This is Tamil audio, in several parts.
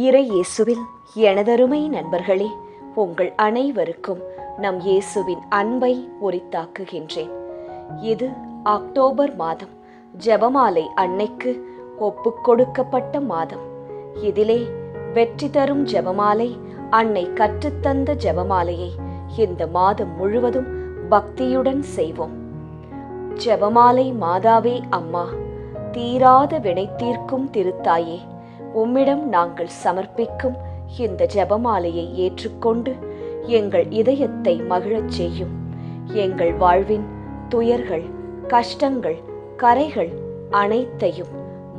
இறை இயேசுவில் எனதருமை நண்பர்களே, உங்கள் அனைவருக்கும் நம் இயேசுவின் அன்பை உரித்தாக்குகின்றேன். இது அக்டோபர் மாதம், ஜெபமாலை அன்னைக்கு ஒப்புக்கொடுக்கப்பட்ட மாதம். இதிலே வெற்றி தரும் ஜெபமாலை, அன்னை கற்றுத்தந்த ஜெபமாலையை இந்த மாதம் முழுவதும் பக்தியுடன் செய்வோம். ஜெபமாலை மாதாவே அம்மா, தீராத வினை தீர்க்கும் திருத்தாயே, உம்மிடம் நாங்கள் சமர்ப்பிக்கும் இந்த ஜெபமாலையை ஏற்றுக்கொண்டு எங்கள் இதயத்தை மகிழச் செய்யும். எங்கள் வாழ்வின் துயர்கள், கஷ்டங்கள், கரைகள் அனைத்தையும்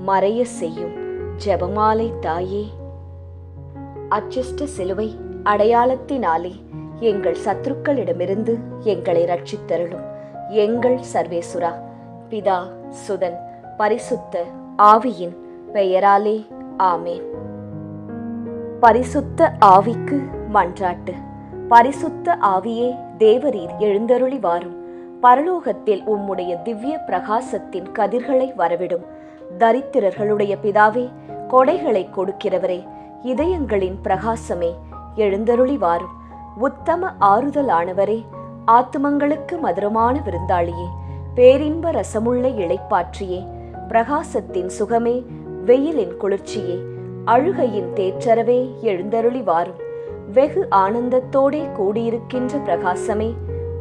மறைய செய்யும் ஜெபமாலை தாயே. அச்சிஷ்ட சிலுவை அடையாளத்தினாலே எங்கள் சத்துருக்களிடமிருந்து எங்களை ரட்சித்தருளும் எங்கள் சர்வேசுரா. பிதா, சுதன், பரிசுத்த ஆவியின் பெயராலே ஆமேன். பரிசுத்த ஆவிக்கு மன்றாட்டு. பரிசுத்த ஆவியே, தேவரீர் எழுந்தருளி வாரும். பரலோகத்தில் உம்முடைய திவ்ய பிரகாசத்தின் கதிர்களை வரவிடும். தரித்திரர்களுடைய பிதாவே, கொடைகளை கொடுக்கிறவரே, இதயங்களின் பிரகாசமே, எழுந்தருளி வாரும். உத்தம ஆறுதலானவரே, ஆத்துமங்களுக்கு மதுரமான விருந்தாளியே, பேரின்ப ரசமுள்ள இளைப்பாற்றியே, பிரகாசத்தின் சுகமே, வெயிலின் குளிர்ச்சியே, அழுகையின் தேற்றரவே, எழுந்தருளி வாரும். வெகு ஆனந்தத்தோடே கூடியிருக்கின்ற பிரகாசமே,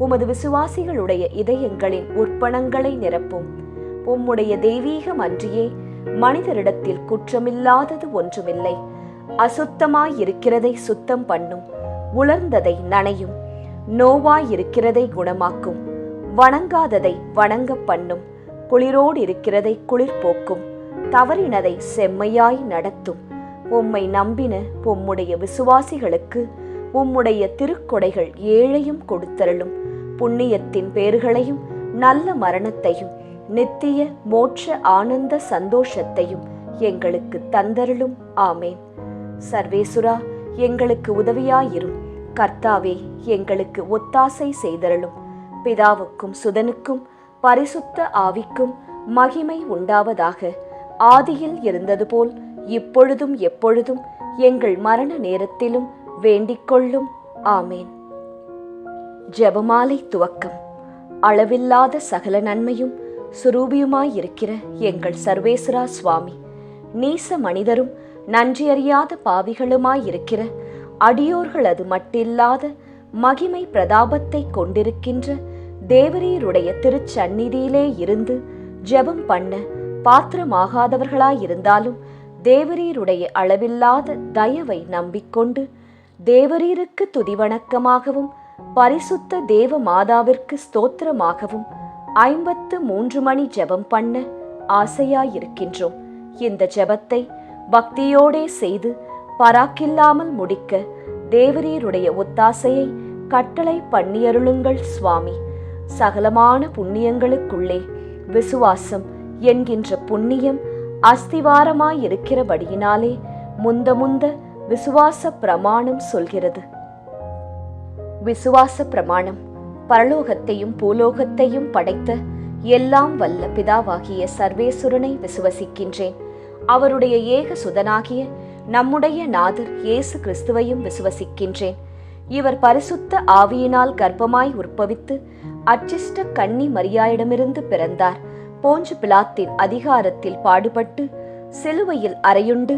உமது விசுவாசிகளுடைய இதயங்களின் உற்பணங்களை நிரப்பும். உம்முடைய தெய்வீகம் அன்றியே மனிதரிடத்தில் குற்றமில்லாதது ஒன்றுமில்லை. அசுத்தமாயிருக்கிறதை சுத்தம் பண்ணும், உலர்ந்ததை நனையும், நோவாயிருக்கிறதை குணமாக்கும், வணங்காததை வணங்க பண்ணும், குளிரோடு இருக்கிறதை குளிர் போக்கும், தவறினதை செம்மையாய் நடத்தும். உம்மை நம்பின உம்முடைய விசுவாசிகளுக்கு உம்முடைய திருக்கொடைகள் ஏழையும் கொடுத்தருளும். புண்ணியத்தின் பேறுகளையும் நல்ல மரணத்தையும் நித்திய மோட்ச ஆனந்த சந்தோஷத்தையும் எங்களுக்கு தந்தருளும். ஆமேன். சர்வேசுரா, எங்களுக்கு உதவியாயிரும். கர்த்தாவே, எங்களுக்கு ஒத்தாசை செய்தருளும். பிதாவுக்கும் சுதனுக்கும் பரிசுத்த ஆவிக்கும் மகிமை உண்டாவதாக. ஆதியில் இருந்தது போல் இப்பொழுதும் எப்பொழுதும் எங்கள் மரண நேரத்திலும் வேண்டிக்கொள்ளும். ஆமேன். ஜெபமாலை துவக்கம். அளவில்லாத சகல நன்மையும் சுரூபியுமாயிருக்கிற எங்கள் சர்வேஸ்வரா சுவாமி, நீச மனிதரும் நன்றியறியாத பாவிகளுமாயிருக்கிற அடியோர்களது மட்டில்லாத மகிமை பிரதாபத்தை கொண்டிருக்கின்ற தேவரீருடைய திருச்சந்நிதியிலே இருந்து ஜெபம் பண்ண பாத்திரமாகாதவர்களாயிருந்தாலும் தேவரீருடைய அளவில்லாத தயவை நம்பிக்கொண்டு தேவரீருக்கு துதிவணக்கமாகவும் பரிசுத்த தேவ மாதாவிற்கு ஸ்தோத்திரமாகவும் 53 மணி ஜெபம் பண்ண ஆசையாயிருக்கின்றோம். இந்த ஜெபத்தை பக்தியோடே செய்து பராக்கில்லாமல் முடிக்க தேவரீருடைய ஒத்தாசையை கட்டளை பண்ணியருளுங்கள் சுவாமி. சகலமான புண்ணியங்களுக்குள்ளே விசுவாசம் என்கின்ற புண்ணியம் அஸ்திவாரமாயிருக்கிறபடியினாலே முந்த விசுவாச பிரமாணம் சொல்கிறது. விசுவாச பிரமாணம். பரலோகத்தையும் பூலோகத்தையும் படைத்த எல்லாம் வல்ல பிதாவாகிய சர்வேசுரனை விசுவசிக்கின்றேன். அவருடைய ஏக சுதனாகிய நம்முடைய நாதர் இயேசு கிறிஸ்துவையும் விசுவசிக்கின்றேன். இவர் பரிசுத்த ஆவியினால் கர்ப்பமாய் உற்பவித்து அச்சிஷ்ட கன்னி மரியாயிடமிருந்து பிறந்தார். போஞ்சு பிலாத்தின் அதிகாரத்தில் பாடுபட்டு சிலுவையில் அறையுண்டு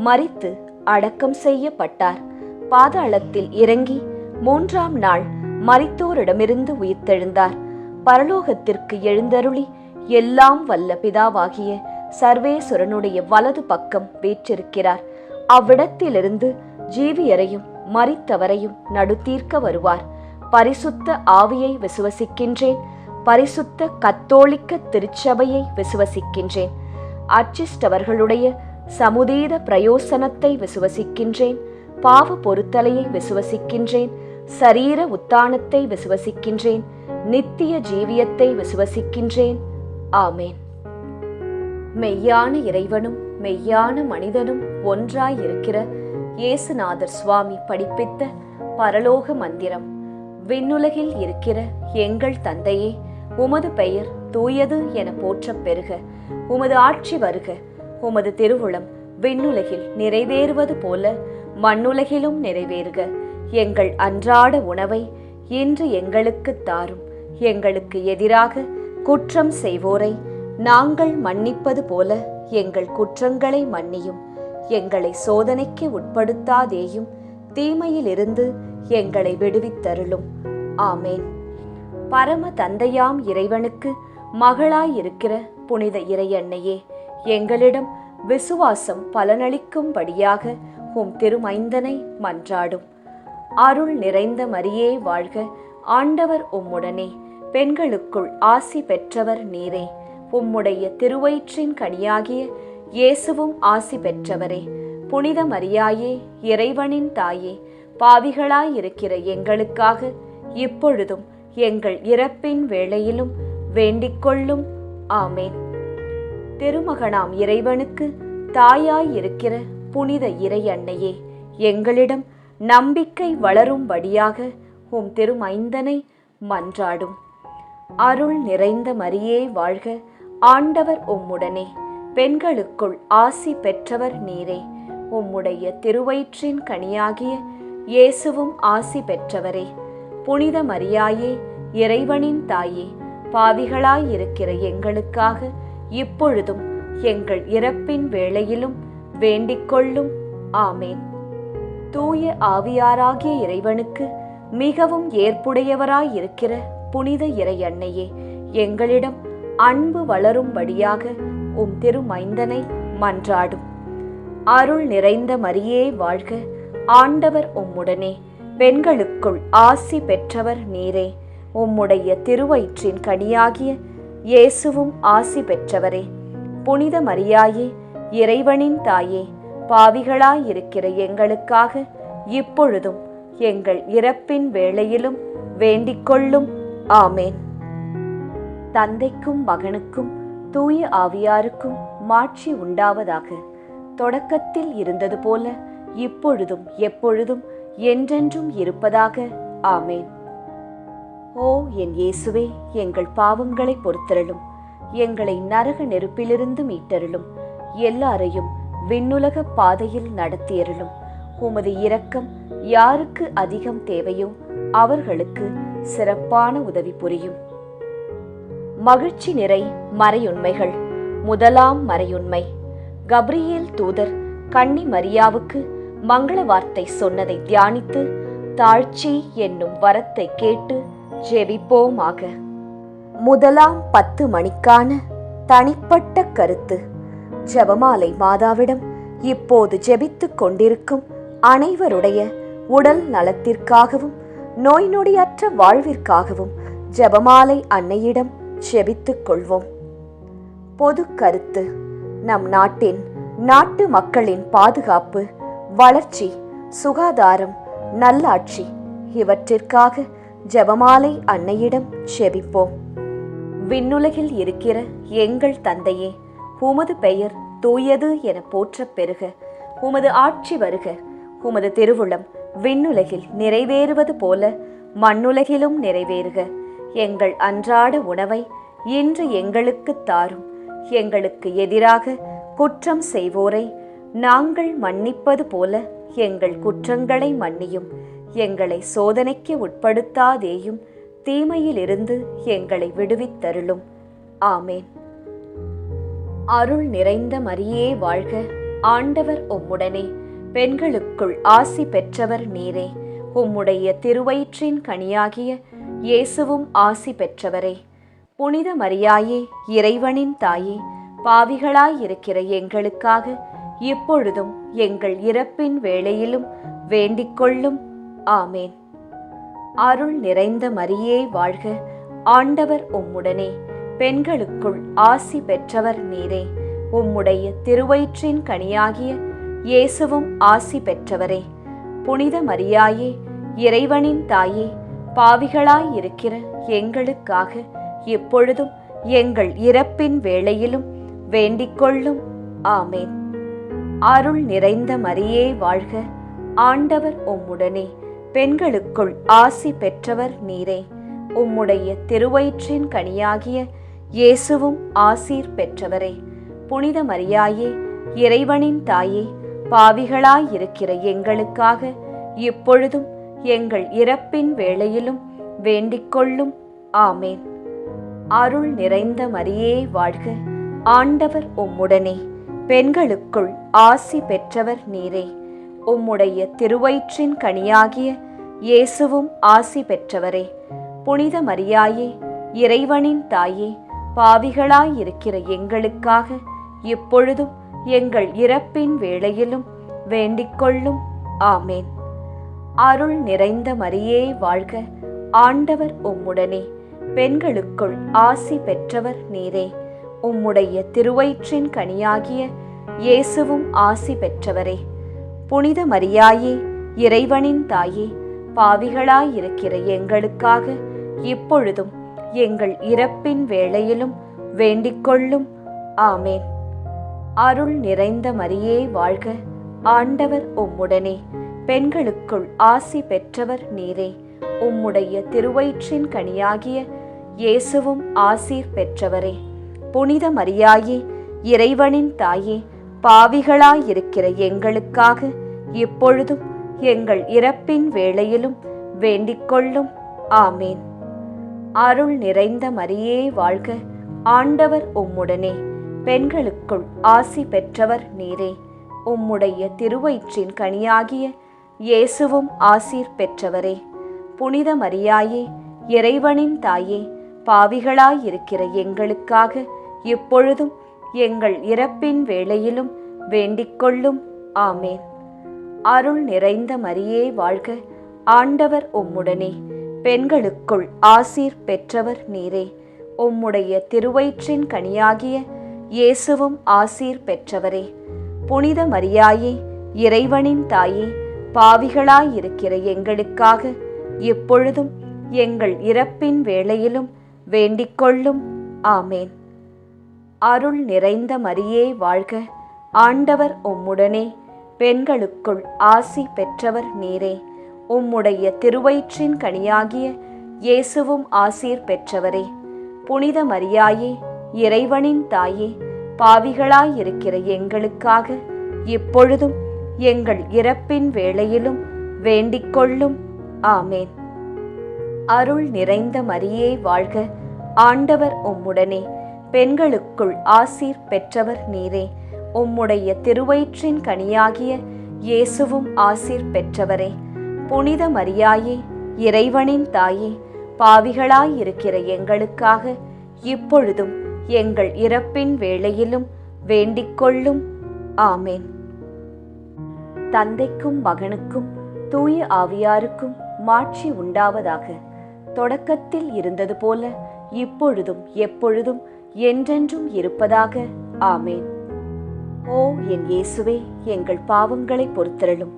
மரித்து அடக்கம் செய்யப்பட்டார். பாதாளத்தில் இறங்கி 3ஆம் நாள் மரித்தோரிடமிருந்து உயிர்த்தெழுந்தார். பரலோகத்திற்கு எழுந்தருளி எல்லாம் வல்ல பிதாவாகிய சர்வேசுரனுடைய வலது பக்கம் வீற்றிருக்கிறார். அவ்விடத்திலிருந்து ஜீவியரையும் மரித்தவரையும் நடுத்தீர்க்க வருவார். பரிசுத்த ஆவியை விசுவசிக்கின்றேன். பரிசுத்த கத்தோலிக்க திருச்சபையை விசுவசிக்கின்றேன். அச்சிஷ்டவர்களுடைய சமுதீத பிரயோசனத்தை விசுவசிக்கின்றேன். பாவ பொறுத்தலையை விசுவசிக்கின்றேன். சரீர உத்தானத்தை விசுவசிக்கின்றேன். நித்திய ஜீவியத்தை விசுவசிக்கின்றேன். ஆமேன். மெய்யான இறைவனும் மெய்யான மனிதனும் ஒன்றாயிருக்கிற இயேசுநாதர் சுவாமி படிப்பித்த பரலோக மந்திரம். விண்ணுலகில் இருக்கிற எங்கள் தந்தையே, உமது பெயர் தூயது என போற்றப் பெறுக. உமது ஆட்சி வருக. உமது திருவுளம் விண்ணுலகில் நிறைவேறுவது போல மண்ணுலகிலும் நிறைவேறுக. எங்கள் அன்றாட உணவை இன்று எங்களுக்குத் தாரும். எங்களுக்கு எதிராக குற்றம் செய்வோரை நாங்கள் மன்னிப்பது போல எங்கள் குற்றங்களை மன்னியும். எங்களை சோதனைக்கு உட்படுத்தாதேயும், தீமையிலிருந்து எங்களை விடுவித்தருளும். ஆமேன். பரம தந்தையாம் இறைவனுக்கு மகளாயிருக்கிற புனித இறையன்னையே, எங்களிடம் விசுவாசம் பலனளிக்கும்படியாக உம் திருமைந்தனை மன்றாடும். அருள் நிறைந்த மரியே வாழ்க, ஆண்டவர் உம்முடனே, பெண்களுக்குள் ஆசி பெற்றவர் நீரே. உம்முடைய திருவயிற்றின் கனியாகிய இயேசுவும் ஆசி பெற்றவரே. புனித மரியாயே, இறைவனின் தாயே, பாவிகளாயிருக்கிற எங்களுக்காக இப்பொழுதும் எங்கள் இறப்பின் வேளையிலும் வேண்டிக்கொள்ளும். ஆமேன். திருமகனாம் இறைவனுக்கு தாயாயிருக்கிற புனித இறை அன்னையே, எங்களிடம் நம்பிக்கை வளரும்படியாக உம் திருமைந்தனை மன்றாடும். அருள் நிறைந்த மரியே வாழ்க, ஆண்டவர் உம்முடனே, பெண்களுக்குள் ஆசி பெற்றவர் நீரே. உம்முடைய திருவயிற்றின் கனியாகிய இயேசுவும் ஆசி பெற்றவரே. புனித மரியாயே, இறைவனின் தாயே, பாவிகளாயிருக்கிற எங்களுக்காக இப்பொழுதும் எங்கள் இறப்பின் வேளையிலும் வேண்டிக்கொள்ளும். ஆமேன். தூய ஆவியாராகிய இறைவனுக்கு மிகவும் ஏற்புடையவராயிருக்கிற புனித இறை அன்னையே, எங்களிடம் அன்பு வளரும்படியாக உம் திருமைந்தனை மன்றாடும். அருள் நிறைந்த மரியே வாழ்க, ஆண்டவர் உம்முடனே, பெண்களுக்குள் ஆசி பெற்றவர் நீரே. உம்முடைய திருவயிற்றின் கனியாகிய இயேசுவும் ஆசி பெற்றவரே. புனித மரியாயே, இறைவனின் தாயே, பாவிகளாயிருக்கிற எங்களுக்காக இப்பொழுதும் எங்கள் இறப்பின் வேளையிலும் வேண்டிக்கொள்ளும். ஆமேன். தந்தைக்கும் மகனுக்கும் தூய ஆவியாருக்கும் மாட்சி உண்டாவதாக. தொடக்கத்தில் இருந்தது போல இப்பொழுதும் எப்பொழுதும் என்றென்றும் இருப்பதாக. ஆமேன். ஓ என் இயேசுவே, எங்கள் பாவங்களை பொறுத்தருளும். எங்களை நரக நெருப்பிலிருந்து மீட்டருளும். எல்லாரையும் விண்ணுலக பாதையில் நடத்தியருளும். உமது இரக்கம் யாருக்கு அதிகம் தேவையோ அவர்களுக்கு சிறப்பான உதவி புரியும். மகிழ்ச்சி நிறை மறையுண்மைகள். முதலாம் மறையுண்மை, கப்ரியேல் தூதர் கன்னி மரியாவுக்கு மங்கள வார்த்தை சொன்னதை தியானித்து தாழ்ச்சி என்னும் வரத்தை கேட்டு ஜெபிப்போமாக. முதலாம் 10 மணிக்கான தனிப்பட்ட கருத்து. ஜெபமாலை மாதாவிடம் இப்போது ஜெபித்துக் கொண்டிருக்கும் அனைவருடைய உடல் நலத்திற்காகவும் நோய் நொடியற்ற வாழ்விற்காகவும் ஜெபமாலை அன்னையிடம் ஜெபித்துக் கொள்வோம். பொது கருத்து. நம் நாட்டு மக்களின் பாதுகாப்பு, வளர்ச்சி, சுகாதாரம், நல்லாட்சி இவற்றிற்காக ஜெபமாலை அன்னையிடம் ஜெபிப்போம். விண்ணுலகில் இருக்கிற எங்கள் தந்தையே, உமது பெயர் தூயது என போற்றப் பெறுக. உமது ஆட்சி வருக. உமது திருவுளம் விண்ணுலகில் நிறைவேறுவது போல மண்ணுலகிலும் நிறைவேறுக. எங்கள் அன்றாட உணவை இன்று எங்களுக்குத் தாரும். எங்களுக்கு எதிராக குற்றம் செய்வோரை நாங்கள் மன்னிப்பது போல எங்கள் குற்றங்களை மன்னியும். எங்களை சோதனைக்கு உட்படுத்தாதேயும், தீமையிலிருந்து எங்களை விடுவித்தருளும். ஆமேன். அருள் நிறைந்த மரியே வாழ்க, ஆண்டவர் உம்முடனே, பெண்களுக்குள் ஆசி பெற்றவர் நீரே. உம்முடைய திருவயிற்றின் கனியாகிய இயேசுவும் ஆசி பெற்றவரே. புனித மரியாயே, இறைவனின் தாயே, பாவிகளாயிருக்கிற எங்களுக்காக இப்பொழுதும் எங்கள் இறப்பின் வேளையிலும் வேண்டிக்கொள்ளும். ஆமேன். அருள் நிறைந்த மரியே வாழ்க, ஆண்டவர் உம்முடனே, பெண்களுக்குள் ஆசி பெற்றவர் நீரே. உம்முடைய திருவயிற்றின் கனியாகிய இயேசுவும் ஆசி பெற்றவரே. புனித மரியாயே, இறைவனின் தாயே, பாவிகளாயிருக்கிற எங்களுக்காக இப்பொழுதும் எங்கள் இறப்பின் வேளையிலும் வேண்டிக்கொள்ளும். ஆமேன். அருள் நிறைந்த மரியே வாழ்க, ஆண்டவர் உம்முடனே, பெண்களுக்குள் ஆசி பெற்றவர் நீரே. உம்முடைய திருவயிற்றின் கனியாகிய இயேசுவும் ஆசீர் பெற்றவரே. புனித மரியாயே, இறைவனின் தாயே, பாவிகளாயிருக்கிற எங்களுக்காக இப்பொழுதும் எங்கள் இறப்பின் வேளையிலும் வேண்டிக்கொள்ளும். ஆமேன். அருள் நிறைந்த மரியே வாழ்க, ஆண்டவர் உம்முடனே, பெண்களுக்குள் ஆசி பெற்றவர் நீரே. உம்முடைய திருவயிற்றின் கனியாகிய இயேசுவும் ஆசி பெற்றவரே. புனித மரியாயே, இறைவனின் தாயே, பாவிகளாயிருக்கிற எங்களுக்காக இப்பொழுதும் எங்கள் இறப்பின் வேளையிலும் வேண்டிக்கொள்ளும். ஆமேன். அருள் நிறைந்த மரியே வாழ்க, ஆண்டவர் உம்முடனே, பெண்களுக்குள் ஆசி பெற்றவர் நீரே. உம்முடைய திருவயிற்றின் கனியாகிய இயேசுவும் ஆசி பெற்றவரே. புனித மரியாயே, இறைவனின் தாயே, பாவிகளாயிருக்கிற எங்களுக்காக இப்பொழுதும் எங்கள் இறப்பின் வேளையிலும் வேண்டிக்கொள்ளும். ஆமேன். அருள் நிறைந்த மரியே வாழ்க, ஆண்டவர் உம்முடனே, பெண்களுக்குள் ஆசி பெற்றவர் நீரே. உம்முடைய திருவயிற்றின் கனியாகிய இயேசுவும் ஆசீர் பெற்றவரே. புனித மரியாயே, இறைவனின் தாயே, பாவிகளாயிருக்கிற எங்களுக்காக இப்பொழுதும் எங்கள் இறப்பின் வேளையிலும் வேண்டிக்கொள்ளும். ஆமேன். அருள் நிறைந்த மரியே வாழ்க, ஆண்டவர் உம்முடனே, பெண்களுக்குள் ஆசி பெற்றவர் நீரே. உம்முடைய திருவயிற்றின் கனியாகிய இயேசுவும் ஆசீர் பெற்றவரே. புனித மரியாயே, இறைவனின் தாயே, பாவிகளாயிருக்கிற எங்களுக்காக இப்பொழுதும் எங்கள் இறப்பின் வேளையிலும் வேண்டிக்கொள்ளும். ஆமேன். அருள் நிறைந்த மரியே வாழ்க, ஆண்டவர் உம்முடனே, பெண்களுக்குள் ஆசீர் பெற்றவர் நீரே. உம்முடைய திருவயிற்றின் கனியாகிய இயேசுவும் ஆசீர் பெற்றவரே. புனித மரியாயே, இறைவனின் தாயே, பாவிகளாயிருக்கிற எங்களுக்காக இப்பொழுதும் எங்கள் இறப்பின் வேளையிலும் வேண்டிக்கொள்ளும். ஆமேன். அருள் நிறைந்த மரியே வாழ்க, ஆண்டவர் உம்முடனே, பெண்களுக்குள் ஆசி பெற்றவர் நீரே. உம்முடைய திருவயிற்றின் கனியாகிய இயேசுவும் ஆசீர் பெற்றவரே. புனித மரியாயே, இறைவனின் தாயே, பாவிகளாயிருக்கிற எங்களுக்காக இப்பொழுதும் எங்கள் இறப்பின் வேளையிலும் வேண்டிக்கொள்ளும். ஆமேன். அருள் நிறைந்த மரியே வாழ்க, ஆண்டவர் உம்முடனே, பெண்களுக்குள் ஆசீர் பெற்றவர் நீரே. உம்முடைய திருவயிற்றின் கனியாகிய இயேசுவும் ஆசீர் பெற்றவரே. புனித மரியாயே, இறைவனின் தாயே, பாவிகளாயிருக்கிற எங்களுக்காக இப்பொழுதும் எங்கள் இறப்பின் வேளையிலும் வேண்டிக்கொள்ளும். ஆமேன். தந்தைக்கும் மகனுக்கும் தூய ஆவியாருக்கும் மாட்சி உண்டாவதாக. தொடக்கத்தில் இருந்தது போல இப்பொழுதும் எப்பொழுதும் என்றென்றும் இருப்பதாக. ஆமேன். ஓ என் இயேசுவே, எங்கள் பாவங்களை பொறுத்தருளும்,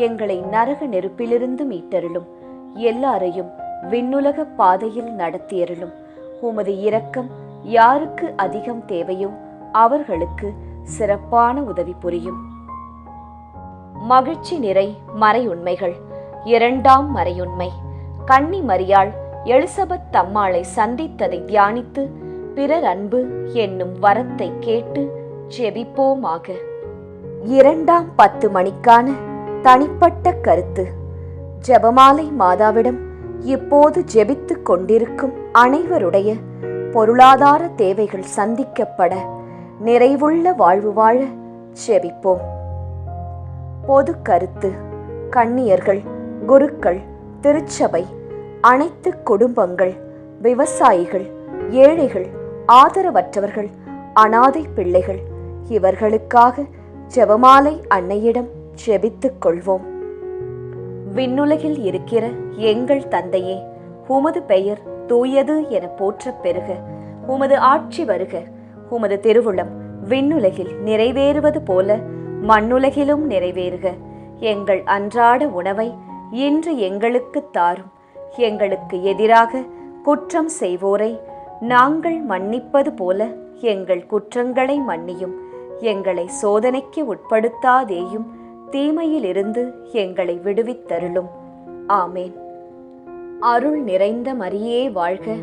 எங்களை நரக நெருப்பிலிருந்து மீட்டருளும், எல்லாரையும் விண்ணுலக பாதையில் நடத்தியருளும். உமது இரக்கம் யாருக்கு அதிகம் தேவையோ அவர்களுக்கு சிறப்பான உதவி புரியும். மகிழ்ச்சி நிறை மறையுண்மைகள். இரண்டாம் மறையுண்மை, கன்னி மரியாள் எலிசபெத் அம்மாளை சந்தித்ததை தியானித்து பிறர் அன்பு என்னும் வரத்தை கேட்டு ஜெபிப்போமாக. இரண்டாம் 10 மணிக்கான தனிப்பட்ட கருத்து. ஜெபமாலை மாதாவிடம் இப்போது ஜெபித்துக் கொண்டிருக்கும் அனைவருடைய பொருளாதார தேவைகள் சந்திக்கப்பட நிறைவுள்ள வாழ்வு வாழ ஜெபிப்போம். பொது கருத்து. கன்னியர்கள், குருக்கள், திருச்சபை, அனைத்து குடும்பங்கள், விவசாயிகள், ஏழைகள், ஆதரவற்றவர்கள், அனாதை பிள்ளைகள் இவர்களுக்காக ஜெபமாலை அன்னையிடம் ஜெபித்துக் கொள்வோம். விண்ணுலகில் இருக்கிற எங்கள் தந்தையே, உமது பெயர் தூயது என போற்றப் பெறுக. உமது ஆட்சி வருக. உமது திருவுளம் விண்ணுலகில் நிறைவேறுவது போல மண்ணுலகிலும் நிறைவேறுக. எங்கள் அன்றாட உணவை இன்று எங்களுக்கு தாரும். எங்களுக்கு எதிராக குற்றம் செய்வோரை நாங்கள் மன்னிப்பது போல எங்கள் குற்றங்களை மன்னியும். எங்களை சோதனைக்கு உட்படுத்தாதேயும், தீமையிலிருந்து எங்களை விடுவித்தருளும். ஆமேன். அருள் நிறைந்த மரியே வாழ்க,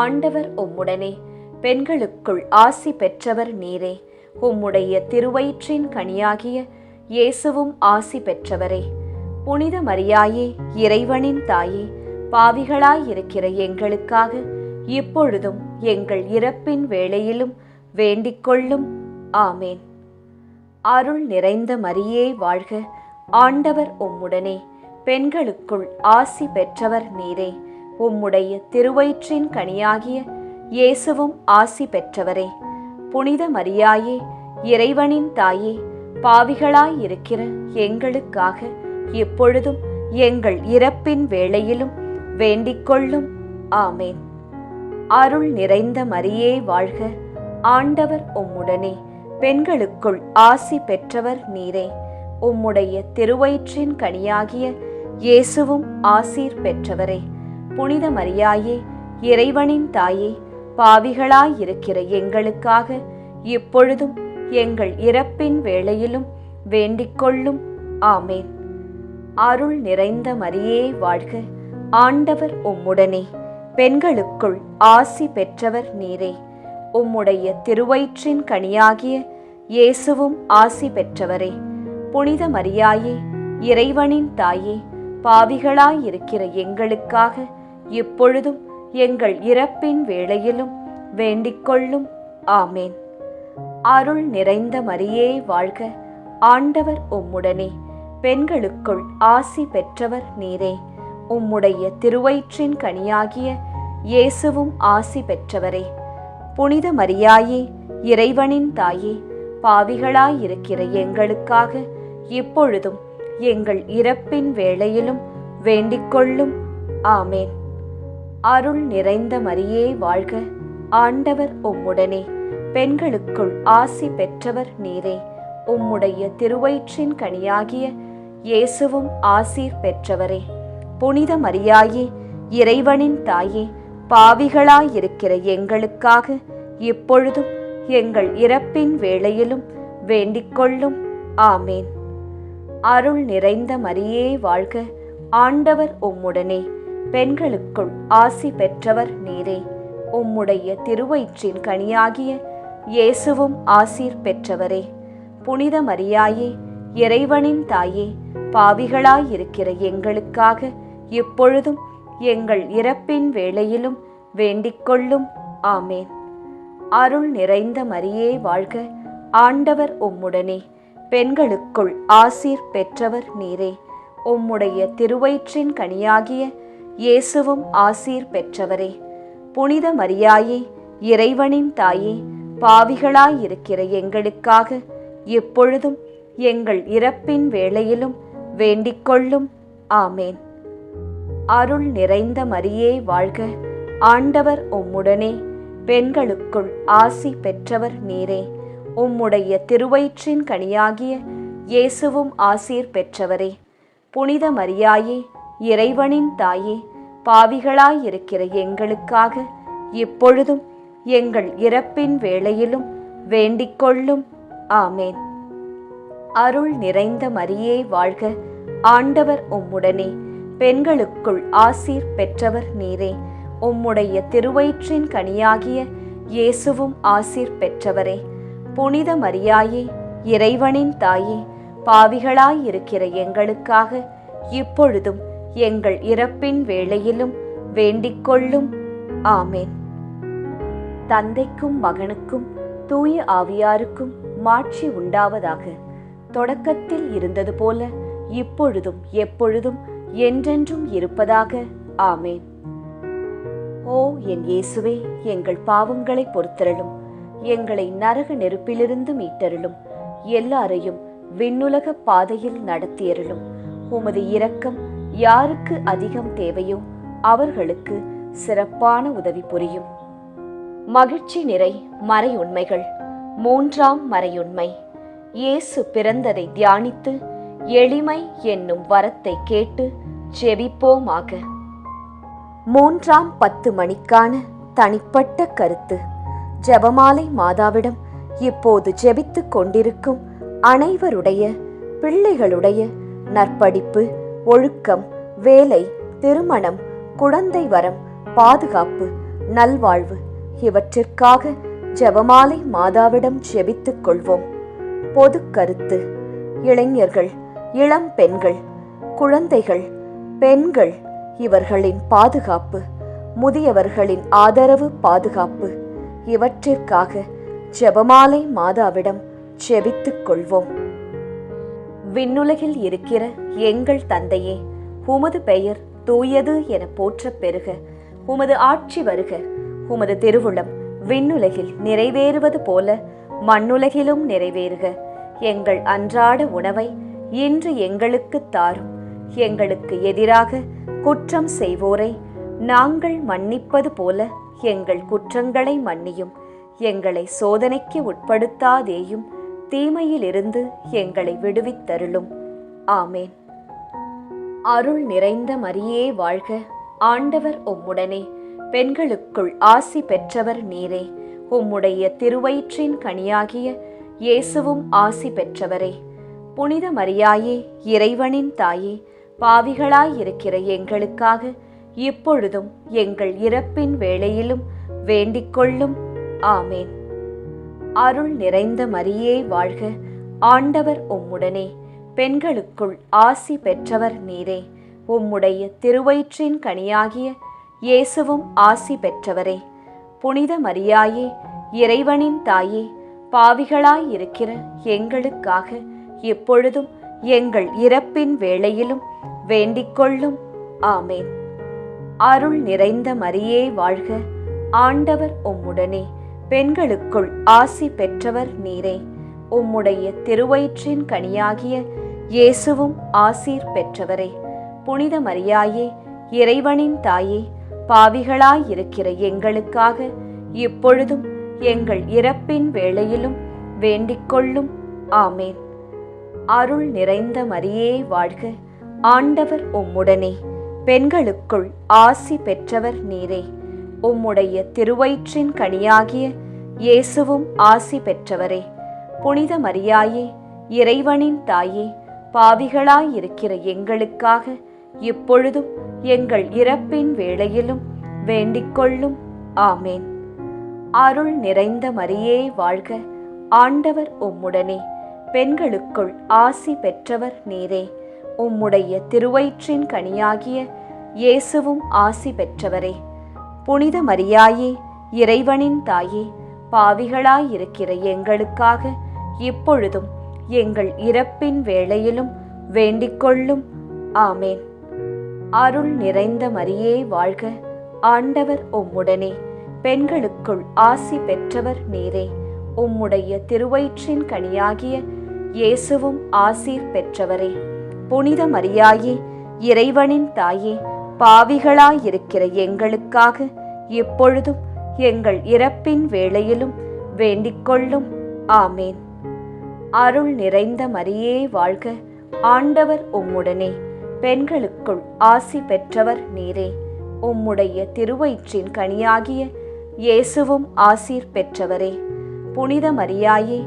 ஆண்டவர் உம்முடனே, பெண்களுக்குள் ஆசி பெற்றவர் நீரே. உம்முடைய திருவயிற்றின் கனியாகிய இயேசுவும் ஆசி பெற்றவரே. புனித மரியாயே, இறைவனின் தாயே, பாவிகளாயிருக்கிற எங்களுக்காக இப்பொழுதும் எங்கள் இறப்பின் வேளையிலும் வேண்டிக்கொள்ளும். ஆமேன். அருள் நிறைந்த மரியே வாழ்க. ஆண்டவர் உம்முடனே, பெண்களுக்குள் ஆசி பெற்றவர் நீரே. உம்முடைய திருவயிற்றின் கனியாகிய இயேசுவும் ஆசி பெற்றவரே. புனித மரியாயே, இறைவனின் தாயே, பாவிகளாயிருக்கிற எங்களுக்காக இப்பொழுதும் எங்கள் இறப்பின் வேளையிலும் வேண்டிக்கொள்ளும். ஆமேன். அருள் நிறைந்த மரியே வாழ்க. ஆண்டவர் உம்முடனே, பெண்களுக்குள் ஆசி பெற்றவர் நீரே. உம்முடைய திருவயிற்றின் கனியாகிய இயேசுவும் ஆசீர் பெற்றவரே. புனித மரியாயே, இறைவனின் தாயே, பாவிகளாயிருக்கிற எங்களுக்காக இப்பொழுதும் எங்கள் இறப்பின் வேளையிலும் வேண்டிக்கொள்ளும். ஆமேன். அருள் நிறைந்த மரியே வாழ்க. ஆண்டவர் உம்முடனே, பெண்களுக்குள் ஆசி பெற்றவர் நீரே. உம்முடைய திருவயிற்றின் கனியாகிய இயேசுவும் ஆசி பெற்றவரே. புனித மரியாயே, இறைவனின் தாயே, பாவிகளாயிருக்கிற எங்களுக்காக இப்பொழுதும் எங்கள் இறப்பின் வேளையிலும் வேண்டிக்கொள்ளும். ஆமேன். அருள் நிறைந்த மரியே வாழ்க. ஆண்டவர் உம்முடனே, பெண்களுக்குள் ஆசி பெற்றவர் நீரே. உம்முடைய திருவயிற்றின் கனியாகிய இயேசுவும் ஆசி பெற்றவரே. புனித மரியாயே, இறைவனின் தாயே, பாவிகளாயிருக்கிற எங்களுக்காக இப்பொழுதும் எங்கள் இறப்பின் வேளையிலும் வேண்டிக்கொள்ளும். ஆமேன். அருள் நிறைந்த மரியே வாழ்க. ஆண்டவர் உம்முடனே, பெண்களுக்குள் ஆசி பெற்றவர் நீரே. உம்முடைய திருவயிற்றின் கனியாகிய இயேசுவும் ஆசீர் பெற்றவரே. புனித மரியாயே, இறைவனின் தாயே, பாவிகளாயிருக்கிற எங்களுக்காக இப்பொழுதும் எங்கள் இறப்பின் வேளையிலும் வேண்டிக்கொள்ளும். ஆமேன். அருள் நிறைந்த மரியே வாழ்க. ஆண்டவர் உம்முடனே, பெண்களுக்குள் ஆசி பெற்றவர் நீரே. உம்முடைய திருவயிற்றின் கனியாகிய இயேசுவும் ஆசீர் பெற்றவரே. புனித மரியாயே, இறைவனின் தாயே, பாவிகளாயிருக்கிற எங்களுக்காக இப்பொழுதும் எங்கள் இறப்பின் வேளையிலும் வேண்டிக்கொள்ளும். ஆமேன். அருள் நிறைந்த மரியே வாழ்க. ஆண்டவர் உம்முடனே, பெண்களுக்குள் ஆசீர் பெற்றவர் நீரே. உம்முடைய திருவயிற்றின் கனியாகிய இயேசுவும் ஆசீர் பெற்றவரே. புனித மரியாயே, இறைவனின் தாயே, பாவிகளாயிருக்கிற எங்களுக்காக எப்பொழுதும் எங்கள் இறப்பின் வேளையிலும் வேண்டிக்கொள்ளும். ஆமேன். அருள் நிறைந்த மரியே வாழ்க. ஆண்டவர் உம்முடனே, பெண்களுக்குள் ஆசி பெற்றவர் நீரே. உம்முடைய திருவயிற்றின் கனியாகிய இயேசுவும் ஆசீர் பெற்றவரே. புனித மரியாயே, இறைவனின் தாயே, பாவிகளாயிருக்கிற எங்களுக்காக இப்பொழுதும் எங்கள் இறப்பின் வேளையிலும் வேண்டிக்கொள்ளும். ஆமேன். அருள் நிறைந்த மரியே வாழ்க. ஆண்டவர் உம்முடனே, பெண்களுக்குள் ஆசீர் பெற்றவர் நீரே. உம்முடைய திருவயிற்றின் கனியாகிய இயேசுவும் ஆசீர் பெற்றவரே. புனித மரியாயே, இறைவனின் தாயே, பாவிகளாயிருக்கிற எங்களுக்காக இப்பொழுதும் எங்கள் இறப்பின் வேளையிலும் வேண்டிக்கொள்ளும். ஆமேன். தந்தைக்கும் மகனுக்கும் தூய ஆவியாருக்கும் மாட்சி உண்டாவதாக. தொடக்கத்தில் இருந்தது போல இப்பொழுதும் எப்பொழுதும் என்றென்றும் இருப்பதாக. ஆமேன். ஓ என் இயேசுவே, எங்கள் பாவங்களை பொறுத்தருளும், எங்களை நரக நெருப்பிலிருந்து மீட்டருளும், எல்லாரையும் விண்ணுலக பாதையில் நடத்தியருளும். உமது இரக்கம் யாருக்கு அதிகம் தேவையோ அவர்களுக்கு சிறப்பான உதவி புரியும். மகிழ்ச்சி நிறை மறையுண்மைகள். மூன்றாம் மறையுண்மை. இயேசு பிறந்ததை தியானித்து எளிமை என்னும் வரத்தை கேட்டு ஜெபிப்போமாக. 3ஆம் 10 மணிக்கான தனிப்பட்ட கருத்து. ஜெபமாலை மாதாவிடம் இப்போது ஜெபித்துக் கொண்டிருக்கும் அனைவருடைய பிள்ளைகளுடைய நற்படிப்பு, ஒழுக்கம், வேலை, திருமணம், குழந்தை வரம், பாதுகாப்பு, நல்வாழ்வு இவற்றிற்காக ஜெபமாலை மாதாவிடம் ஜெபித்துக் கொள்வோம். பொது கருத்து: இளைஞர்கள், இளம் பெண்கள், குழந்தைகள், பெண்கள் இவர்களின் பாதுகாப்பு, முதியவர்களின் ஆதரவு, பாதுகாப்பு இவற்றிற்காக ஜெபமாலை மாதாவிடம் ஜெபித்துக் கொள்வோம். விண்ணுலகில் இருக்கிற எங்கள் தந்தையே, உமது பெயர் தூயது என போற்றப் பெறுக. உமது ஆட்சி வருக. உமது திருவுளம் விண்ணுலகில் நிறைவேறுவது போல மண்ணுலகிலும் நிறைவேறுக. எங்கள் அன்றாட உணவை இன்று எங்களுக்கு தாரும். எங்களுக்கு எதிராக குற்றம் செய்வோரை நாங்கள் மன்னிப்பது போல எங்கள் குற்றங்களை மன்னியும். எங்களை சோதனைக்கு உட்படுத்தாதேயும், தீமையிலிருந்து எங்களை விடுவித்தருளும். ஆமேன். அருள் நிறைந்த மரியே வாழ்க. ஆண்டவர் உம்முடனே. பெண்களுக்குள் ஆசி பெற்றவர் நீரே. உம்முடைய திருவயிற்றின் கனியாகிய இயேசுவும் ஆசி பெற்றவரே. புனித மரியாயே, இறைவனின் தாயே, பாவிகளாயிருக்கிற எங்களுக்காக இப்பொழுதும் எங்கள் இறப்பின் வேளையிலும் வேண்டிக்கொள்ளும். ஆமேன். அருள் நிறைந்த மரியே வாழ்க. ஆண்டவர் உம்முடனே. பெண்களுக்குள் ஆசி பெற்றவர் நீரே. உம்முடைய திருவயிற்றின் கனியாகிய இயேசுவும் ஆசி பெற்றவரே. புனித மரியாயே, இறைவனின் தாயே, பாவிகளாயிருக்கிற எங்களுக்காக இப்பொழுதும் எங்கள் இறப்பின் வேளையிலும் வேண்டிக்கொள்ளும். ஆமேன். அருள் நிறைந்த மரியே வாழ்க. ஆண்டவர் உம்முடனே. பெண்களுக்குள் ஆசி பெற்றவர் நீரே. உம்முடைய திருவயிற்றின் கனியாகிய இயேசுவும் ஆசீர் பெற்றவரே. புனித மரியாயே, இறைவனின் தாயே, பாவிகளாயிருக்கிற எங்களுக்காக இப்பொழுதும் எங்கள் இறப்பின் வேளையிலும் வேண்டிக்கொள்ளும். ஆமேன். அருள் நிறைந்த மரியே வாழ்க. ஆண்டவர் உம்முடனே. பெண்களுக்குள் ஆசி பெற்றவர் நீரே. உம்முடைய திருவயிற்றின் கனியாகிய இயேசுவும் ஆசி பெற்றவரே. புனித மரியாயே, இறைவனின் தாயே, பாவிகளாயிருக்கிற எங்களுக்காக இப்பொழுதும் எங்கள் இறப்பின் வேளையிலும் வேண்டிக்கொள்ளும். ஆமேன். அருள் நிறைந்த மரியே வாழ்க. ஆண்டவர் உம்முடனே. பெண்களுக்குள் ஆசி பெற்றவர் நீரே. உம்முடைய திருவயிற்றின் கனியாகிய இயேசுவும் ஆசி பெற்றவரே. புனித மரியாயே, இறைவனின் தாயே, பாவிகளாயிருக்கிற எங்களுக்காக இப்பொழுதும் எங்கள் இறப்பின் வேளையிலும் வேண்டிக்கொள்ளும். ஆமேன். அருள் நிறைந்த மரியே வாழ்க. ஆண்டவர் உம்முடனே. பெண்களுக்குள் ஆசி பெற்றவர் நீரே. உம்முடைய திருவயிற்றின் கனியாகிய இயேசுவும் ஆசீர் பெற்றவரே. புனித மரியாயே, இறைவனின் தாயே, பாவிகளாயிருக்கிற எங்களுக்காக இப்பொழுதும் எங்கள் இறப்பின் வேளையிலும் வேண்டிக்கொள்ளும். ஆமேன். அருள் நிறைந்த மரியே வாழ்க. ஆண்டவர் உம்முடனே. பெண்களுக்குள் ஆசி பெற்றவர் நீரே. உம்முடைய திருவயிற்றின் கனியாகிய இயேசுவும் ஆசீர் பெற்றவரே. புனித மரியாயே,